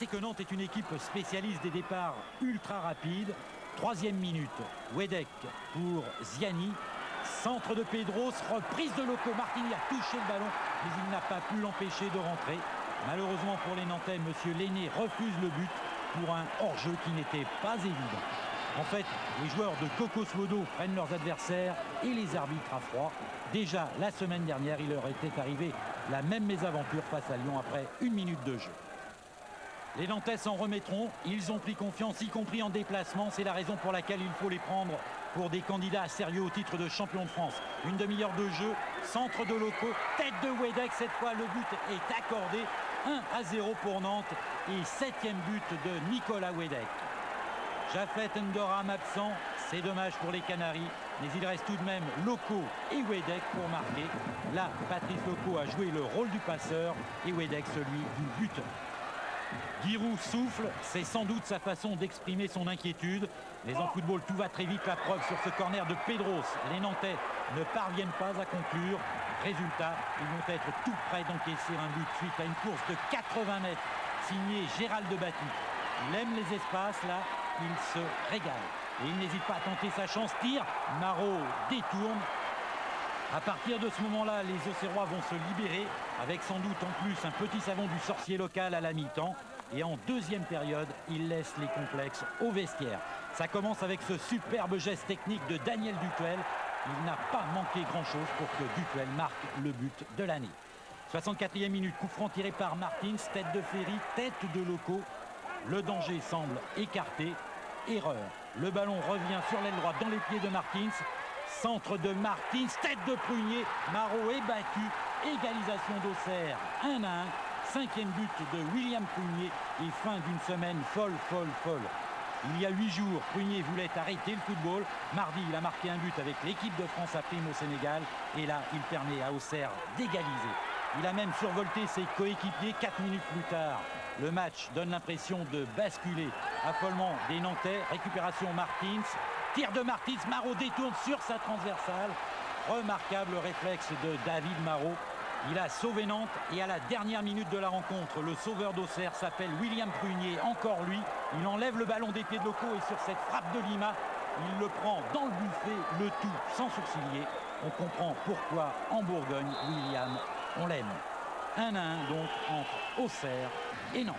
C'est que Nantes est une équipe spécialiste des départs ultra rapides. 3e minute, Wedek pour Ziani. Centre de Pedros, reprise de Loco. Martini a touché le ballon, mais il n'a pas pu l'empêcher de rentrer. Malheureusement pour les Nantais, M. Lenné refuse le but pour un hors-jeu qui n'était pas évident. En fait, les joueurs de Coco Swodo prennent leurs adversaires et les arbitres à froid. Déjà la semaine dernière, il leur était arrivé la même mésaventure face à Lyon après 1 minute de jeu. Les Nantais s'en remettront, ils ont pris confiance, y compris en déplacement. C'est la raison pour laquelle il faut les prendre pour des candidats sérieux au titre de champion de France. Une demi-heure de jeu, centre de Loco, tête de Wedek. Cette fois, le but est accordé. 1-0 pour Nantes et 7e but de Nicolas Wedek. Jafet Ndoram absent, c'est dommage pour les Canaries, mais il reste tout de même Loco et Wedek pour marquer. Là, Patrice Loco a joué le rôle du passeur et Wedek celui du buteur. Giroud souffle, c'est sans doute sa façon d'exprimer son inquiétude. Mais en football, tout va très vite. La preuve sur ce corner de Pedros. Les Nantais ne parviennent pas à conclure. Résultat, ils vont être tout près d'encaisser un but suite à une course de 80 mètres signée Gérald de Batty. Il aime les espaces, là, il se régale. Et il n'hésite pas à tenter sa chance. Tire, Marot détourne. À partir de ce moment-là, les Auxerrois vont se libérer avec sans doute en plus un petit savon du sorcier local à la mi-temps. Et en deuxième période, il laisse les complexes au vestiaire. Ça commence avec ce superbe geste technique de Daniel Dutuel. Il n'a pas manqué grand-chose pour que Dutuel marque le but de l'année. 64e minute, coup franc tiré par Martins, tête de Ferry, tête de Loco. Le danger semble écarté. Erreur. Le ballon revient sur l'aile droite dans les pieds de Martins. Centre de Martins, tête de Prunier. Marot est battu. Égalisation d'Auxerre, 1-1. 5e but de William Prunier et fin d'une semaine folle. Il y a 8 jours, Prunier voulait arrêter le football. Mardi, il a marqué un but avec l'équipe de France à prime au Sénégal. Et là, il permet à Auxerre d'égaliser. Il a même survolté ses coéquipiers 4 minutes plus tard. Le match donne l'impression de basculer. Affolement des Nantais, récupération Martins. Tir de Martins, Marot détourne sur sa transversale. Remarquable réflexe de David Marot. Il a sauvé Nantes et à la dernière minute de la rencontre, le sauveur d'Auxerre s'appelle William Prunier, encore lui. Il enlève le ballon des pieds de Loco et sur cette frappe de Lima, il le prend dans le buffet, le tout sans sourciller. On comprend pourquoi en Bourgogne, William, on l'aime. 1-1 donc entre Auxerre et Nantes.